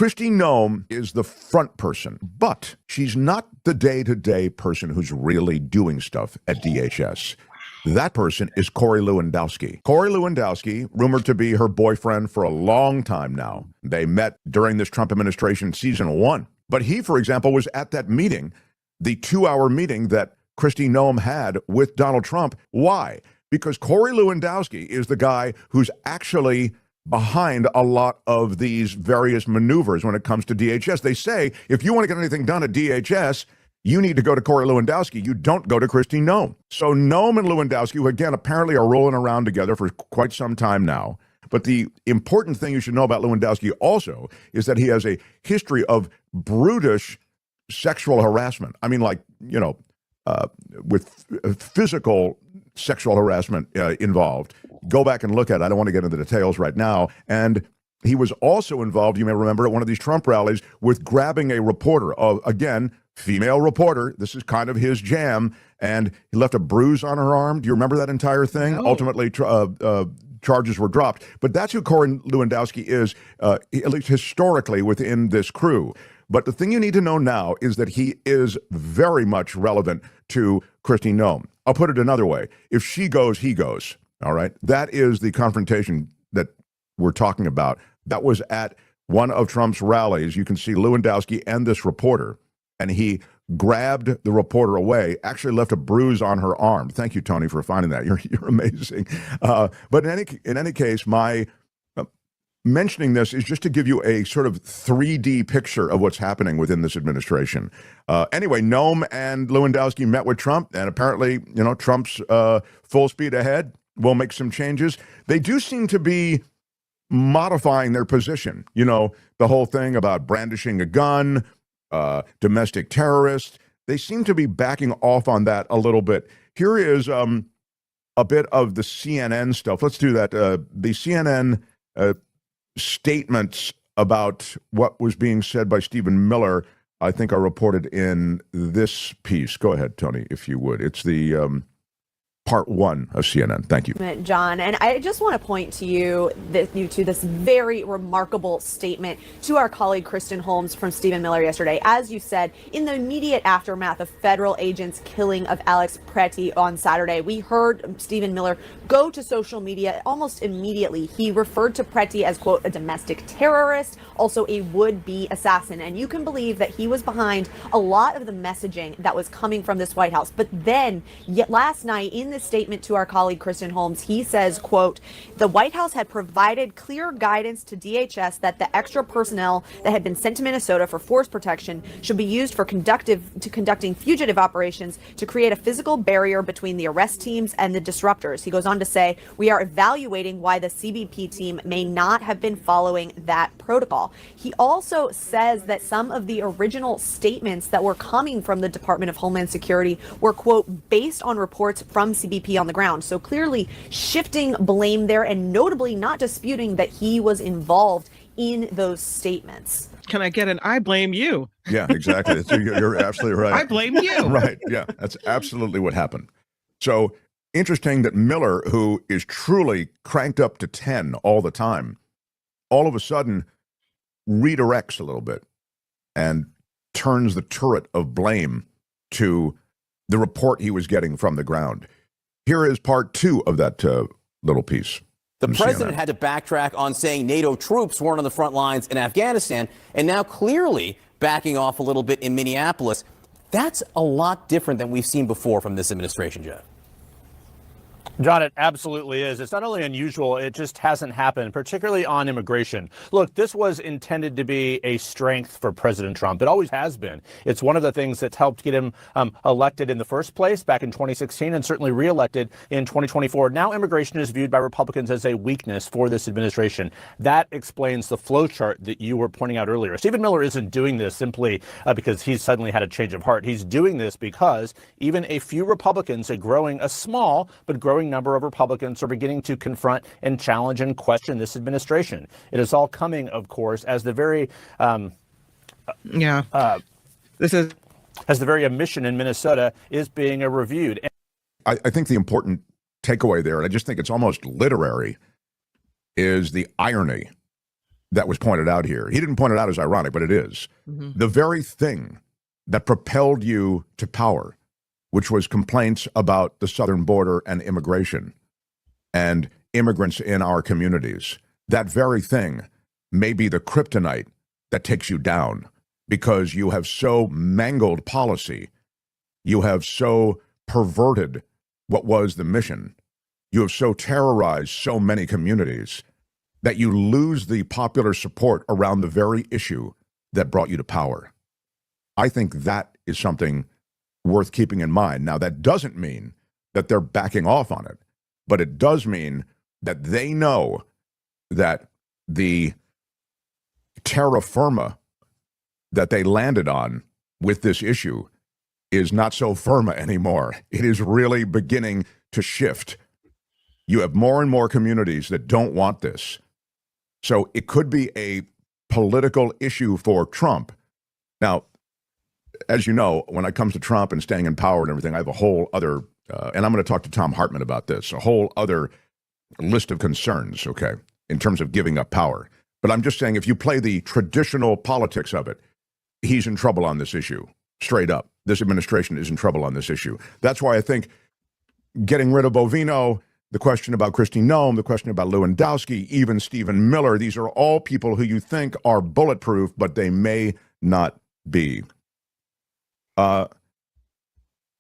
Kristi Noem is the front person, but she's not the day-to-day person who's really doing stuff at DHS. That person is Corey Lewandowski. Corey Lewandowski, rumored to be her boyfriend for a long time now. They met during this Trump administration season 1. But he, for example, was at that meeting, the 2-hour meeting that Kristi Noem had with Donald Trump. Why? Because Corey Lewandowski is the guy who's actually behind a lot of these various maneuvers when it comes to DHS. They say, if you want to get anything done at DHS, you need to go to Corey Lewandowski. You don't go to Kristi Noem. So Noem and Lewandowski, who again apparently are rolling around together for quite some time now. But the important thing you should know about Lewandowski also is that he has a history of brutish sexual harassment. I mean, like, you know, with physical sexual harassment involved. Go back and look at it. I don't want to get into the details right now. And he was also involved, you may remember, at one of these Trump rallies with grabbing a reporter, again, female reporter. This is kind of his jam. And he left a bruise on her arm. Do you remember that entire thing? No. Ultimately, charges were dropped. But that's who Corey Lewandowski is, at least historically, within this crew. But the thing you need to know now is that he is very much relevant to Kristi Noem. I'll put it another way. If she goes, he goes. All right. That is the confrontation that we're talking about. That was at one of Trump's rallies. You can see Lewandowski and this reporter, and he grabbed the reporter away, actually left a bruise on her arm. Thank you, Tony, for finding that. You're amazing. But in any case, my mentioning this is just to give you a sort of 3D picture of what's happening within this administration. Anyway, Noem and Lewandowski met with Trump, and apparently, you know, Trump's full speed ahead. Will make some changes. They do seem to be modifying their position. You know, the whole thing about brandishing a gun, domestic terrorists. They seem to be backing off on that a little bit. Here is a bit of the CNN stuff. Let's do that. The CNN statements about what was being said by Stephen Miller, I think, are reported in this piece. Go ahead, Tony, if you would. It's the Part 1 of CNN. Thank you, John. And I just want to point to this very remarkable statement to our colleague Kristen Holmes from Stephen Miller yesterday. As you said, in the immediate aftermath of federal agents' killing of Alex Preti on Saturday, we heard Stephen Miller go to social media almost immediately. He referred to Preti as, quote, a domestic terrorist, also a would-be assassin. And you can believe that he was behind a lot of the messaging that was coming from this White House. But then, yet last night, in this statement to our colleague Kristen Holmes, he says, quote, the White House had provided clear guidance to DHS that the extra personnel that had been sent to Minnesota for force protection should be used for conducting fugitive operations to create a physical barrier between the arrest teams and the disruptors. He goes on to say, we are evaluating why the CBP team may not have been following that protocol. He also says that some of the original statements that were coming from the Department of Homeland Security were, quote, based on reports from CBP on the ground. So clearly shifting blame there and notably not disputing that he was involved in those statements. Can I get an I blame you? Yeah, exactly. You're absolutely right. I blame you. Right. Yeah, that's absolutely what happened. So interesting that Miller, who is truly cranked up to 10 all the time, all of a sudden redirects a little bit and turns the turret of blame to the report he was getting from the ground. Here is part 2 of that little piece. The president had to backtrack on saying NATO troops weren't on the front lines in Afghanistan, and now clearly backing off a little bit in Minneapolis. That's a lot different than we've seen before from this administration, Jeff. John, it absolutely is. It's not only unusual, it just hasn't happened, particularly on immigration. Look, this was intended to be a strength for President Trump. It always has been. It's one of the things that's helped get him elected in the first place back in 2016 and certainly reelected in 2024. Now immigration is viewed by Republicans as a weakness for this administration. That explains the flow chart that you were pointing out earlier. Stephen Miller isn't doing this simply because he's suddenly had a change of heart. He's doing this because even a few Republicans, a small but growing number of Republicans, are beginning to confront and challenge and question this administration. It is all coming, of course, as the very as the very emission in Minnesota is being reviewed. I think the important takeaway there, and I just think it's almost literary, is the irony that was pointed out here. He didn't point it out as ironic, but it is. The very thing that propelled you to power, which was complaints about the southern border and immigration and immigrants in our communities, that very thing may be the kryptonite that takes you down, because you have so mangled policy, you have so perverted what was the mission, you have so terrorized so many communities that you lose the popular support around the very issue that brought you to power. I think that is something worth keeping in mind. Now, that doesn't mean that they're backing off on it, but it does mean that they know that the terra firma that they landed on with this issue is not so firma anymore. It is really beginning to shift. You have more and more communities that don't want this. So it could be a political issue for Trump. Now, as you know, when it comes to Trump and staying in power and everything, I have a whole other, and I'm going to talk to Tom Hartman about this, a whole other list of concerns, okay, in terms of giving up power. But I'm just saying, if you play the traditional politics of it, he's in trouble on this issue, straight up. This administration is in trouble on this issue. That's why I think getting rid of Bovino, the question about Kristi Noem, the question about Lewandowski, even Stephen Miller, these are all people who you think are bulletproof, but they may not be.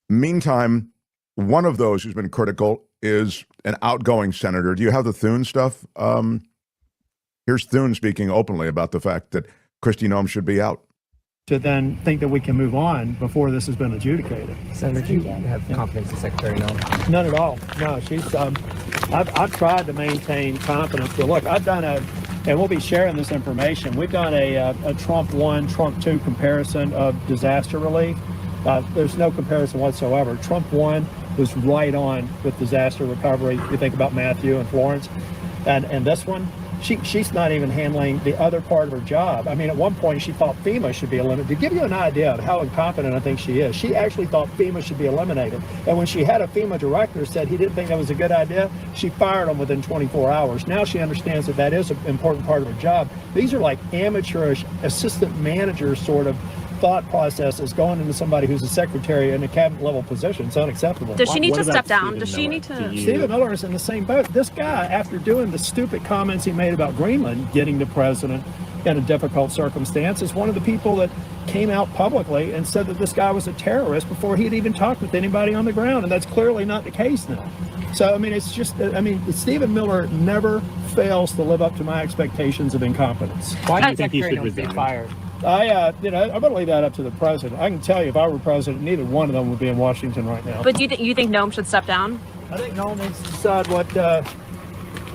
Meantime, one of those who's been critical is an outgoing senator. Do you have the Thune stuff? Here's Thune speaking openly about the fact that Kristi Noem should be out. To then think that we can move on before this has been adjudicated. Senator, do you have confidence in Secretary Noem? None at all. No, she's. I've tried to maintain confidence, but look, I've done and we'll be sharing this information. We've done a Trump 1, Trump 2 comparison of disaster relief. There's no comparison whatsoever. Trump 1 was right on with disaster recovery. You think about Matthew and Florence, and this one. She's not even handling the other part of her job. I mean, at one point, she thought FEMA should be eliminated. To give you an idea of how incompetent I think she is, she actually thought FEMA should be eliminated. And when she had a FEMA director said he didn't think that was a good idea, she fired him within 24 hours. Now she understands that that is an important part of her job. These are like amateurish assistant manager sort of thought processes going into somebody who's a secretary in a cabinet level position. It's unacceptable. Does she need to step down? Does she need to? Stephen Miller is in the same boat. This guy, after doing the stupid comments he made about Greenland getting the president in a difficult circumstance, is one of the people that came out publicly and said that this guy was a terrorist before he had even talked with anybody on the ground. And that's clearly not the case now. So, I mean, it's just, Stephen Miller never fails to live up to my expectations of incompetence. Why do you think he should be fired? I'm going to leave that up to the president. I can tell you, if I were president, neither one of them would be in Washington right now. But do you think Noem should step down? I think Noem needs to decide what.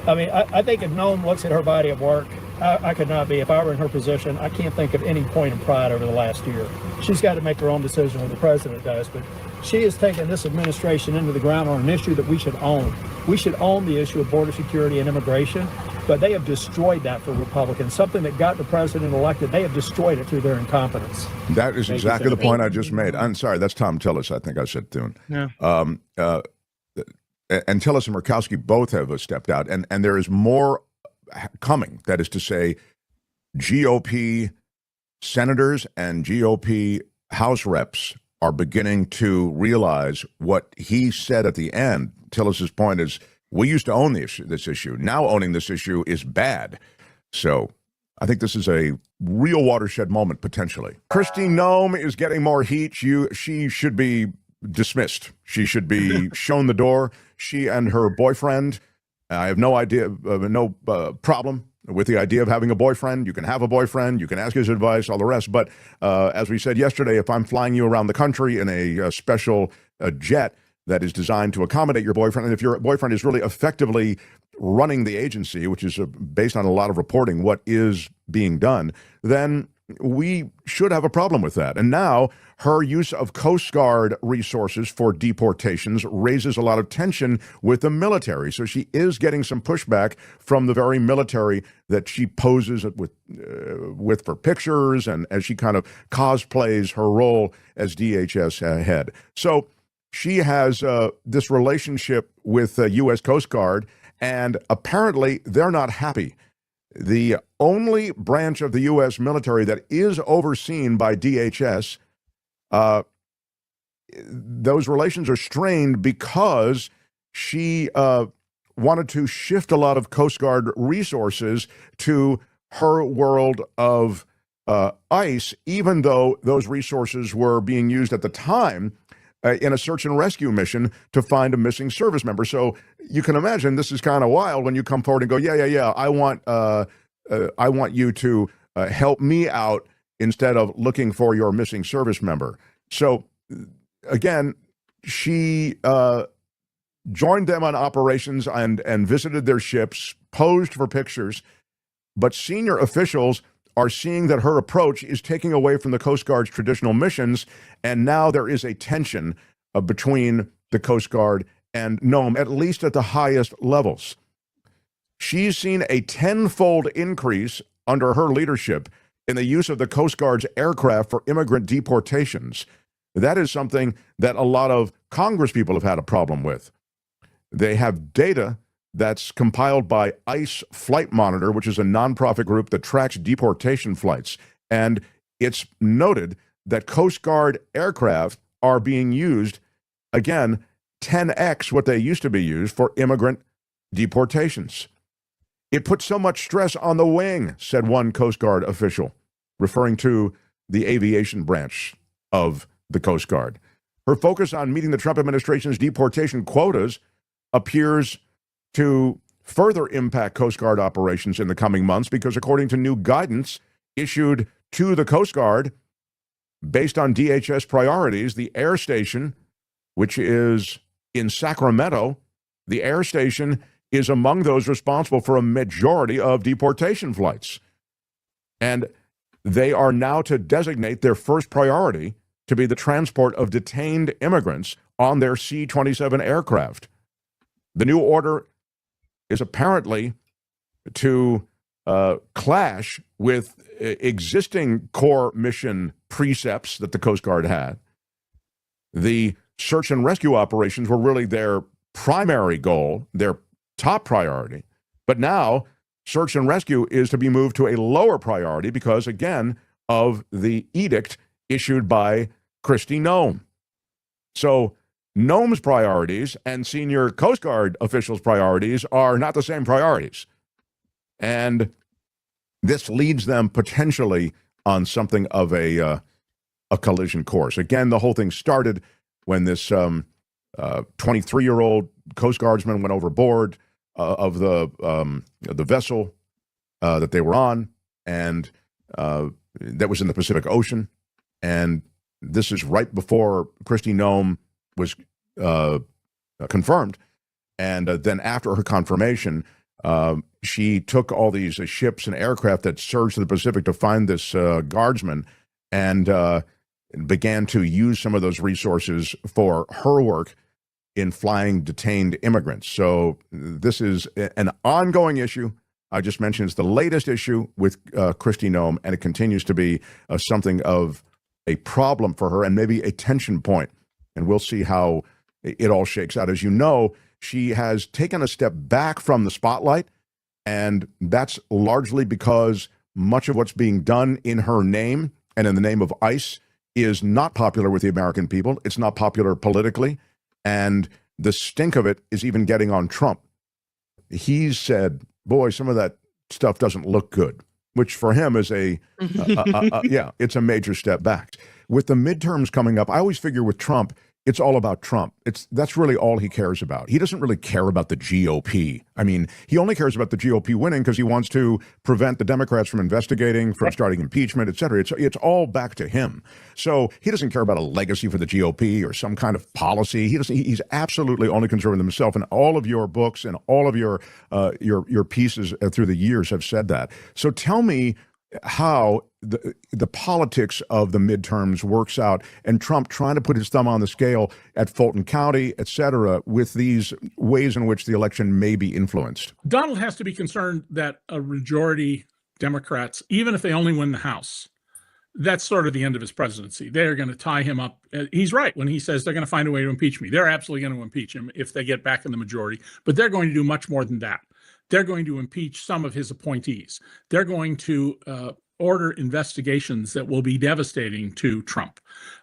I think if Noem looks at her body of work, I could not be. If I were in her position, I can't think of any point of pride over the last year. She's got to make her own decision when the president does. But she has taken this administration into the ground on an issue that we should own. We should own the issue of border security and immigration. But they have destroyed that for Republicans. Something that got the president elected, they have destroyed it through their incompetence. That is exactly the point I just made. I'm sorry, that's Tom Tillis. I think I said Thune. Yeah. And Tillis and Murkowski both have stepped out. And there is more coming. That is to say, GOP senators and GOP House reps are beginning to realize what he said at the end. Tillis's point is, we used to own this issue. Now owning this issue is bad. So I think this is a real watershed moment, potentially. Kristi Noem is getting more heat. She should be dismissed. She should be shown the door. She and her boyfriend, I have no problem with the idea of having a boyfriend. You can have a boyfriend. You can ask his advice, all the rest. But as we said yesterday, if I'm flying you around the country in a special jet that is designed to accommodate your boyfriend, and if your boyfriend is really effectively running the agency, which is based on a lot of reporting what is being done, then we should have a problem with that. And now her use of Coast Guard resources for deportations raises a lot of tension with the military. So she is getting some pushback from the very military that she poses with for pictures, and as she kind of cosplays her role as DHS head. So she has this relationship with U.S. Coast Guard, and apparently they're not happy. the only branch of the U.S. military that is overseen by DHS, those relations are strained because she wanted to shift a lot of Coast Guard resources to her world of ICE, even though those resources were being used at the time in a search and rescue mission to find a missing service member. So you can imagine this is kind of wild when you come forward and go, yeah, I want you to help me out instead of looking for your missing service member. So again, she joined them on operations and visited their ships, posed for pictures, but senior officials are seeing that her approach is taking away from the Coast Guard's traditional missions, and now there is a tension between the Coast Guard and Noem, at least at the highest levels. She's seen a tenfold increase under her leadership in the use of the Coast Guard's aircraft for immigrant deportations. That is something that a lot of Congress people have had a problem with. They have data that's compiled by ICE Flight Monitor, which is a nonprofit group that tracks deportation flights. And it's noted that Coast Guard aircraft are being used, again, 10x what they used to be used for immigrant deportations. It puts so much stress on the wing, said one Coast Guard official, referring to the aviation branch of the Coast Guard. Her focus on meeting the Trump administration's deportation quotas appears to further impact Coast Guard operations in the coming months because, according to new guidance issued to the Coast Guard, based on DHS priorities, the air station, which is in Sacramento, the air station is among those responsible for a majority of deportation flights. And they are now to designate their first priority to be the transport of detained immigrants on their C-27 aircraft. The new order is apparently to clash with existing core mission precepts that the Coast Guard had. The search and rescue operations were really their primary goal, their top priority. But now search and rescue is to be moved to a lower priority because, again, of the edict issued by Kristi Noem. So Noem's priorities and senior Coast Guard officials' priorities are not the same priorities. And this leads them potentially on something of a collision course. Again, the whole thing started when this 23-year-old Coast Guardsman went overboard of the vessel that they were on, and that was in the Pacific Ocean. And this is right before Kristi Noem was confirmed. And then after her confirmation, she took all these ships and aircraft that surged to the Pacific to find this guardsman and began to use some of those resources for her work in flying detained immigrants. So this is an ongoing issue. I just mentioned it's the latest issue with Kristi Noem, and it continues to be something of a problem for her and maybe a tension point. And we'll see how it all shakes out. As you know, she has taken a step back from the spotlight, and that's largely because much of what's being done in her name and in the name of ICE is not popular with the American people. It's not popular politically, and the stink of it is even getting on Trump. He's said, boy, some of that stuff doesn't look good, which for him is it's a major step back. With the midterms coming up, I always figure with Trump, it's all about Trump. That's really all he cares about. He doesn't really care about the GOP. I mean, he only cares about the GOP winning because he wants to prevent the Democrats from investigating, from starting impeachment, et cetera. It's all back to him. So he doesn't care about a legacy for the GOP or some kind of policy. He's absolutely only concerned with himself. And all of your books and all of your pieces through the years have said that. So tell me how the politics of the midterms works out, and Trump trying to put his thumb on the scale at Fulton County, et cetera, with these ways in which the election may be influenced. Donald has to be concerned that a majority Democrats, even if they only win the House, that's sort of the end of his presidency. They're going to tie him up. He's right when he says they're going to find a way to impeach me. They're absolutely going to impeach him if they get back in the majority, but they're going to do much more than that. they're going to impeach some of his appointees. They're going to order investigations that will be devastating to Trump.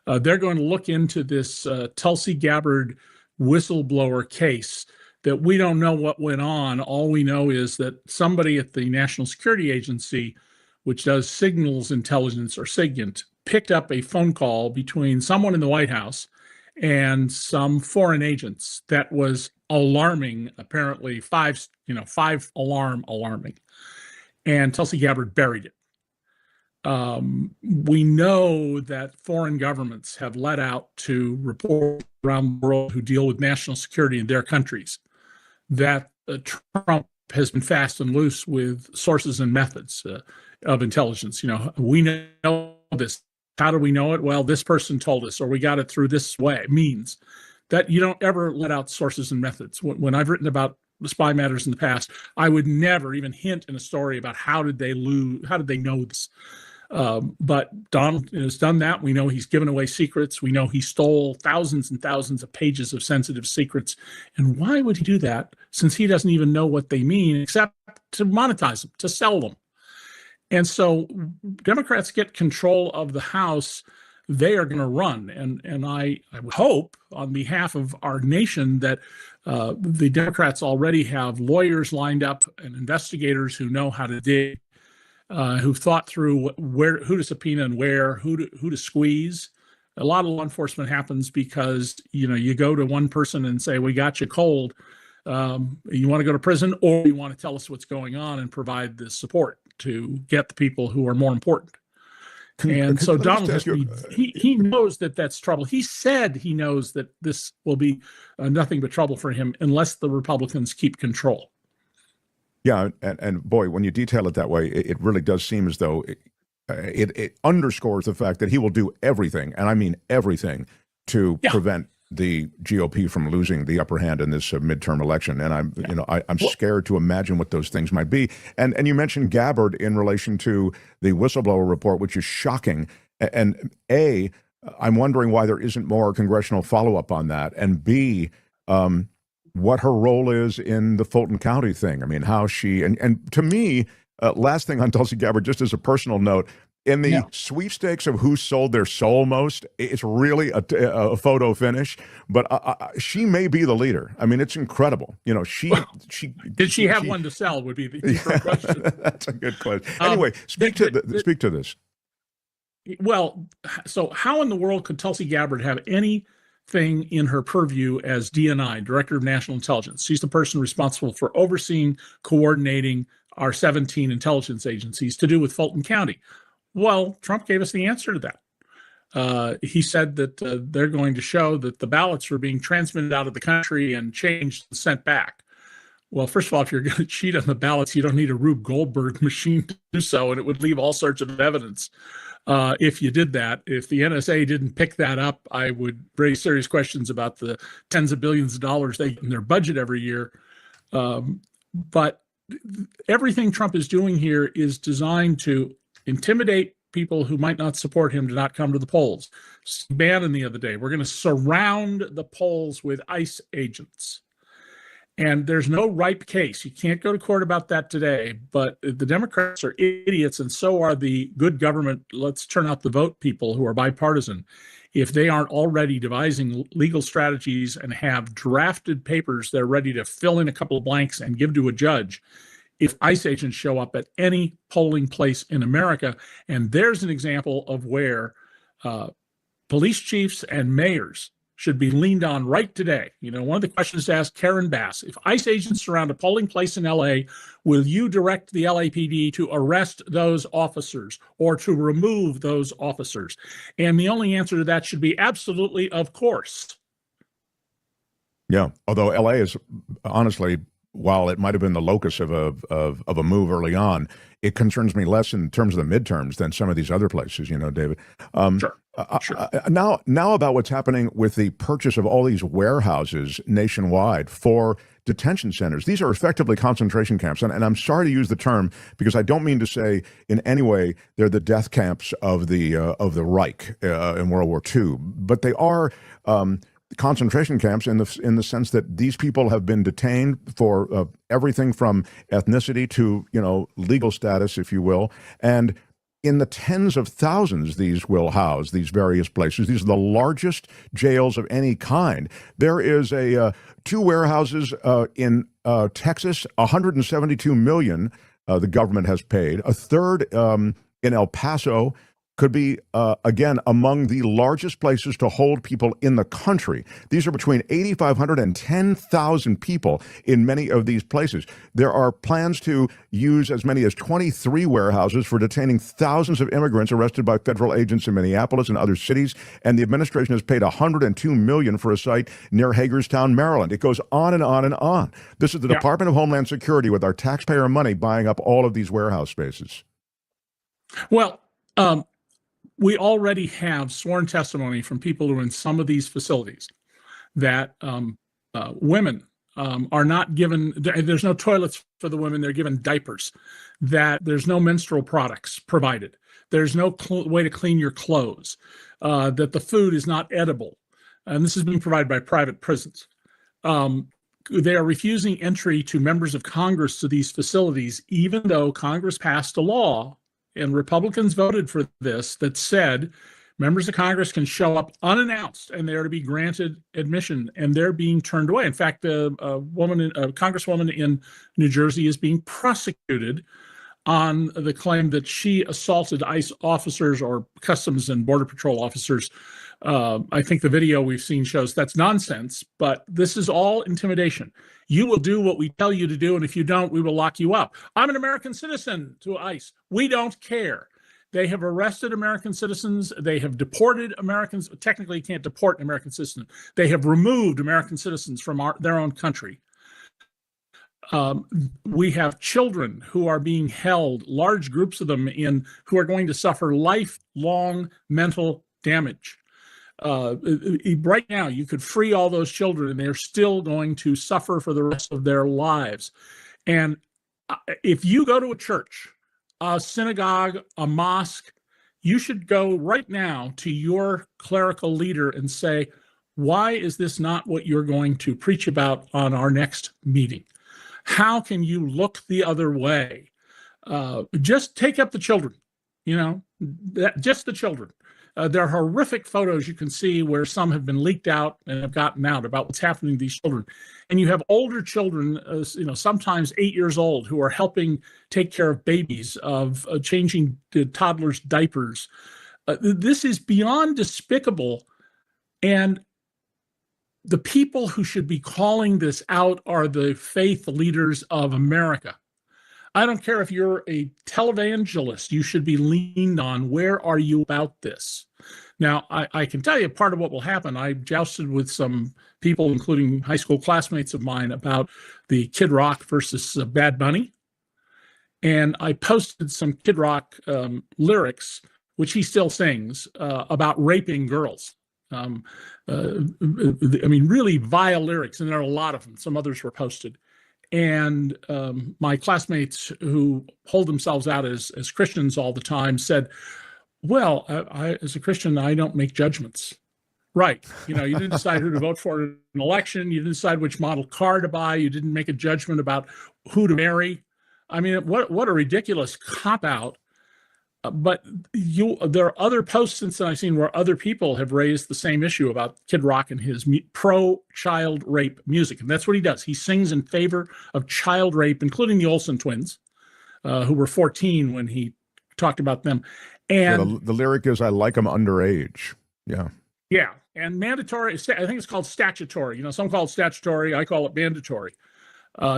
They're going to look into this Tulsi Gabbard whistleblower case that we don't know what went on. All we know is that somebody at the National Security Agency, which does signals intelligence, or SIGINT, picked up a phone call between someone in the White House and some foreign agents that was alarming, apparently alarming. And Tulsi Gabbard buried it. We know that foreign governments have let out to reporters around the world who deal with national security in their countries that Trump has been fast and loose with sources and methods of intelligence. We know this. How do we know it? Well, this person told us, or we got it through this way. Means that you don't ever let out sources and methods. When I've written about spy matters in the past, I would never even hint in a story about how did they know this. But Donald has done that. We know he's given away secrets. We know he stole thousands and thousands of pages of sensitive secrets. And why would he do that, since he doesn't even know what they mean, except to monetize them, to sell them? And so Democrats get control of the House, they are going to run. And I hope, on behalf of our nation, that the Democrats already have lawyers lined up and investigators who know how to dig, who've thought through who to subpoena and who to squeeze. A lot of law enforcement happens because you go to one person and say, "We got you cold. You want to go to prison, or you want to tell us what's going on and provide the support to get the people who are more important." So Donald he knows that that's trouble. He said he knows that this will be nothing but trouble for him unless the Republicans keep control. Yeah, and boy, when you detail it that way, it really does seem as though it underscores the fact that he will do everything, and I mean everything, to prevent the GOP from losing the upper hand in this midterm election. And I'm scared to imagine what those things might be. And you mentioned Gabbard in relation to the whistleblower report, which is shocking. And A, I'm wondering why there isn't more congressional follow-up on that. And B, what her role is in the Fulton County thing. I mean, how she, and to me, last thing on Tulsi Gabbard, just as a personal note, in the sweepstakes of who sold their soul most, it's really a photo finish, but she may be the leader. I mean, it's incredible. Did she have one to sell would be the question. That's a good question. Anyway, speak to this. Well, so how in the world could Tulsi Gabbard have anything in her purview as DNI, Director of National Intelligence? She's the person responsible for overseeing, coordinating our 17 intelligence agencies to do with Fulton County. Well, Trump gave us the answer to that. He said that they're going to show that the ballots were being transmitted out of the country and changed and sent back. Well, first of all, if you're going to cheat on the ballots, you don't need a Rube Goldberg machine to do so, and it would leave all sorts of evidence if you did that. If the NSA didn't pick that up, I would raise serious questions about the tens of billions of dollars they get in their budget every year. But everything Trump is doing here is designed to intimidate people who might not support him to not come to the polls. Bannon the other day, we're going to surround the polls with ICE agents. And there's no ripe case. You can't go to court about that today, but the Democrats are idiots, and so are the good government, let's turn out the vote people who are bipartisan. If they aren't already devising legal strategies and have drafted papers they're ready to fill in a couple of blanks and give to a judge, if ICE agents show up at any polling place in America. And there's an example of where police chiefs and mayors should be leaned on right today. One of the questions to ask Karen Bass: if ICE agents surround a polling place in LA, will you direct the LAPD to arrest those officers or to remove those officers? And the only answer to that should be absolutely, of course. Yeah, although LA is honestly, while it might have been the locus of a move early on, it concerns me less in terms of the midterms than some of these other places, David. Sure. Now about what's happening with the purchase of all these warehouses nationwide for detention centers. These are effectively concentration camps. And I'm sorry to use the term because I don't mean to say in any way they're the death camps of the Reich in World War II, but they are concentration camps in the sense that these people have been detained for everything from ethnicity to, legal status, if you will, and in the tens of thousands these will house, these various places. These are the largest jails of any kind. There is two warehouses in Texas, 172 million the government has paid. A third in El Paso could be, again, among the largest places to hold people in the country. These are between 8,500 and 10,000 people in many of these places. There are plans to use as many as 23 warehouses for detaining thousands of immigrants arrested by federal agents in Minneapolis and other cities, and the administration has paid $102 million for a site near Hagerstown, Maryland. It goes on and on and on. This is the Department of Homeland Security with our taxpayer money buying up all of these warehouse spaces. Well, we already have sworn testimony from people who are in some of these facilities that women are not given, there's no toilets for the women, they're given diapers, that there's no menstrual products provided, there's no way to clean your clothes, that the food is not edible. And this is being provided by private prisons. They are refusing entry to members of Congress to these facilities, even though Congress passed a law and Republicans voted for this that said members of Congress can show up unannounced and they are to be granted admission, and they're being turned away. In fact, a congresswoman in New Jersey is being prosecuted on the claim that she assaulted ICE officers or Customs and Border Patrol officers. I think the video we've seen shows that's nonsense, but this is all intimidation. You will do what we tell you to do, and if you don't, we will lock you up. I'm an American citizen to ICE. We don't care. They have arrested American citizens. They have deported Americans. Technically, you can't deport an American citizen. They have removed American citizens from their own country. We have children who are being held, large groups of them who are going to suffer lifelong mental damage. Right now, you could free all those children and they're still going to suffer for the rest of their lives. And if you go to a church, a synagogue, a mosque, you should go right now to your clerical leader and say, why is this not what you're going to preach about on our next meeting? How can you look the other way? Just take up the children, just the children. There are horrific photos you can see where some have been leaked out and have gotten out about what's happening to these children. And you have older children, sometimes 8 years old, who are helping take care of babies, of changing the toddlers' diapers. This is beyond despicable. And the people who should be calling this out are the faith leaders of America. I don't care if you're a televangelist, you should be leaned on. Where are you about this? Now, I can tell you part of what will happen. I jousted with some people, including high school classmates of mine, about the Kid Rock versus Bad Bunny. And I posted some Kid Rock lyrics, which he still sings, about raping girls. Really vile lyrics, and there are a lot of them. Some others were posted. And my classmates who hold themselves out as Christians all the time said, well, I, as a Christian, I don't make judgments. Right. You didn't decide who to vote for in an election. You didn't decide which model car to buy. You didn't make a judgment about who to marry. I mean, what a ridiculous cop-out. But there are other posts since I've seen where other people have raised the same issue about Kid Rock and his pro-child rape music. And that's what he does. He sings in favor of child rape, including the Olsen twins, who were 14 when he talked about them. And the lyric is, I like them underage. Yeah. Yeah. And mandatory, I think it's called statutory. Some call it statutory. I call it mandatory,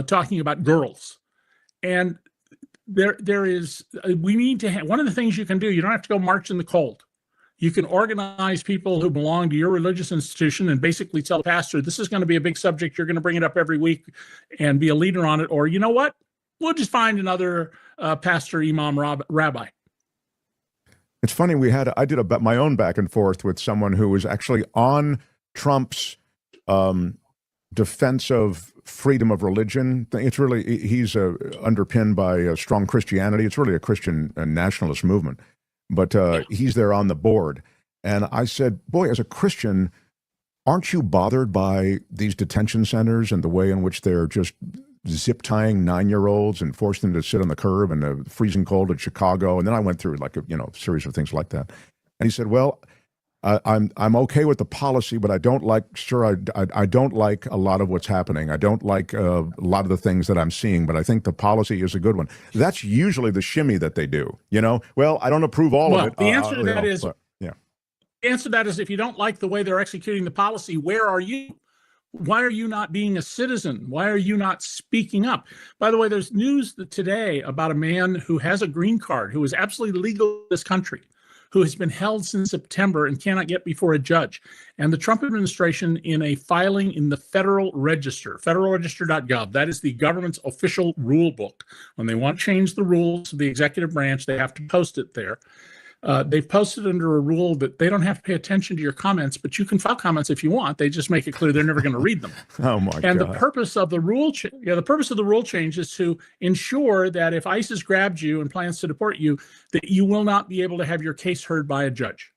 talking about girls. And we need to have, one of the things you can do, you don't have to go march in the cold. You can organize people who belong to your religious institution and basically tell the pastor, this is going to be a big subject. You're going to bring it up every week and be a leader on it. Or you know what? We'll just find another pastor, imam, rabbi. It's funny, I did my own back and forth with someone who was actually on Trump's defense of freedom of religion. It's really, he's underpinned by a strong Christianity. It's really a Christian nationalist movement, but he's there on the board. And I said, boy, as a Christian, aren't you bothered by these detention centers and the way in which they're just zip tying 9-year-olds and forcing them to sit on the curb in the freezing cold in Chicago? And then I went through like a series of things like that. And he said, well, I'm okay with the policy, but I don't like I don't like a lot of what's happening. I don't like a lot of the things that I'm seeing, but I think the policy is a good one. That's usually the shimmy that they do. Well, I don't approve all of it. The answer to that is, yeah. The answer to that is, if you don't like the way they're executing the policy, where are you? Why are you not being a citizen? Why are you not speaking up? By the way, there's news today about a man who has a green card, who is absolutely legal in this country, who has been held since September and cannot get before a judge. And the Trump administration, in a filing in the Federal Register, federalregister.gov, that is the government's official rule book. When they want to change the rules of the executive branch, they have to post it there. They've posted under a rule that they don't have to pay attention to your comments, but you can file comments if you want. They just make it clear they're never going to read them. Oh my God! And the purpose of the rule, the purpose of the rule change is to ensure that if ICE has grabbed you and plans to deport you, that you will not be able to have your case heard by a judge.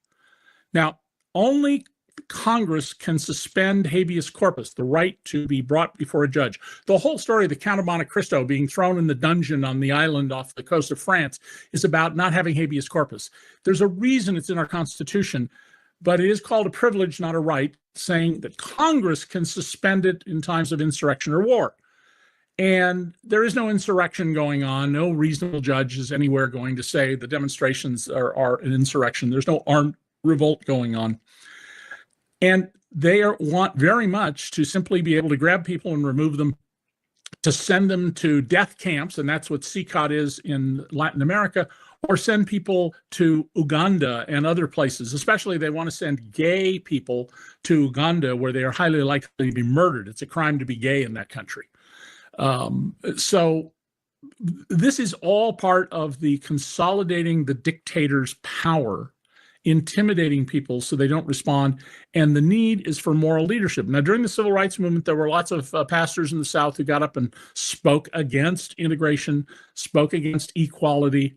Now, only Congress can suspend habeas corpus, the right to be brought before a judge. The whole story of the Count of Monte Cristo being thrown in the dungeon on the island off the coast of France is about not having habeas corpus. There's a reason it's in our Constitution, but it is called a privilege, not a right, saying that Congress can suspend it in times of insurrection or war. And there is no insurrection going on. No reasonable judge is anywhere going to say the demonstrations are an insurrection. There's no armed revolt going on. And they want very much to simply be able to grab people and remove them, to send them to death camps, and that's what CCOT is in Latin America, or send people to Uganda and other places. Especially they want to send gay people to Uganda, where they are highly likely to be murdered. It's a crime to be gay in that country. So this is all part of the consolidating the dictator's power, intimidating people so they don't respond. And the need is for moral leadership. Now, during the civil rights movement, there were lots of pastors in the South who got up and spoke against integration, spoke against equality.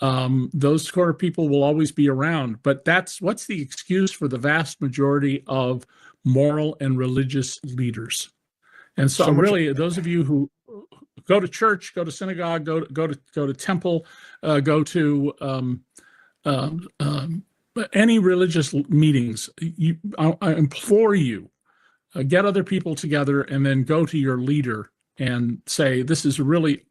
Those sort of people will always be around. But what's the excuse for the vast majority of moral and religious leaders? And so really, those of you who go to church, go to synagogue, go to temple, go to any religious meetings, I implore you, get other people together and then go to your leader and say, this is a really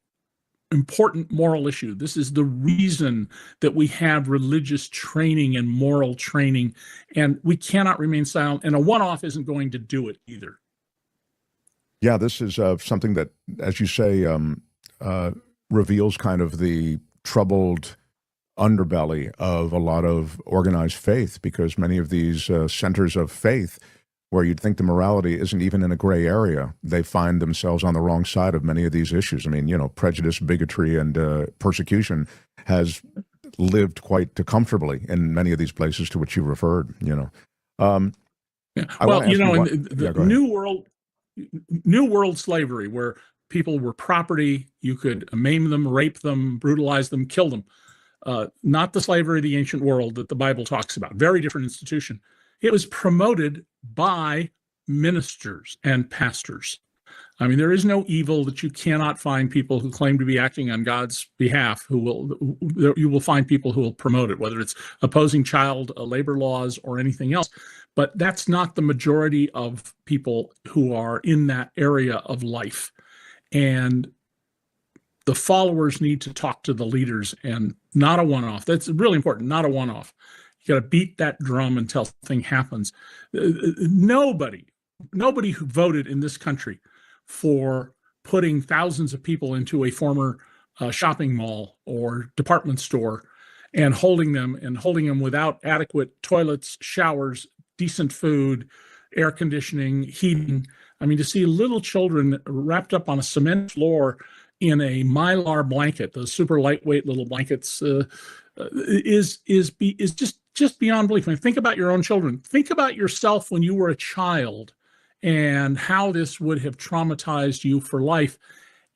important moral issue. This is the reason that we have religious training and moral training, and we cannot remain silent. And a one-off isn't going to do it either. Yeah, this is something that, as you say, reveals kind of the troubled underbelly of a lot of organized faith, because many of these centers of faith, where you'd think the morality isn't even in a gray area, they find themselves on the wrong side of many of these issues. I mean, prejudice, bigotry, and persecution has lived quite comfortably in many of these places to which you referred. Yeah. Well, in the New World slavery, where people were property, you could maim them, rape them, brutalize them, kill them. Not the slavery of the ancient world that the Bible talks about. Very different institution. It was promoted by ministers and pastors. I mean, there is no evil that you cannot find people who claim to be acting on God's behalf you will find people who will promote it, whether it's opposing child labor laws or anything else. But that's not the majority of people who are in that area of life. And the followers need to talk to the leaders, and not a one-off. That's really important, not a one-off. You got to beat that drum until something happens. Nobody who voted in this country for putting thousands of people into a former shopping mall or department store and holding them without adequate toilets, showers, decent food, air conditioning, heating. I mean, to see little children wrapped up on a cement floor in a Mylar blanket, those super lightweight little blankets, is just beyond belief. I mean, think about your own children. Think about yourself when you were a child and how this would have traumatized you for life.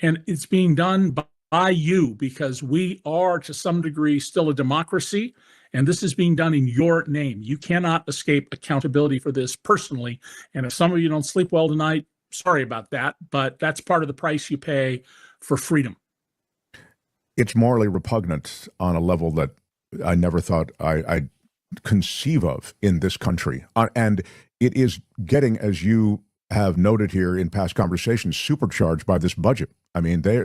And it's being done by you, because we are, to some degree, still a democracy, And this is being done in your name. You cannot escape accountability for this personally. And if some of you don't sleep well tonight, sorry about that, but that's part of the price you pay for freedom. It's morally repugnant on a level that I never thought I'd conceive of in this country. And it is getting, as you have noted here in past conversations, supercharged by this budget. I mean, there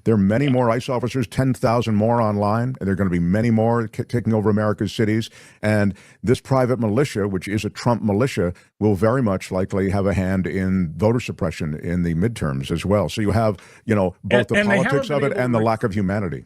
are many more ICE officers, 10,000 more online, and there are going to be many more taking over America's cities. And this private militia, which is a Trump militia, will very much likely have a hand in voter suppression in the midterms as well. So you have, both the politics of it and the lack of humanity.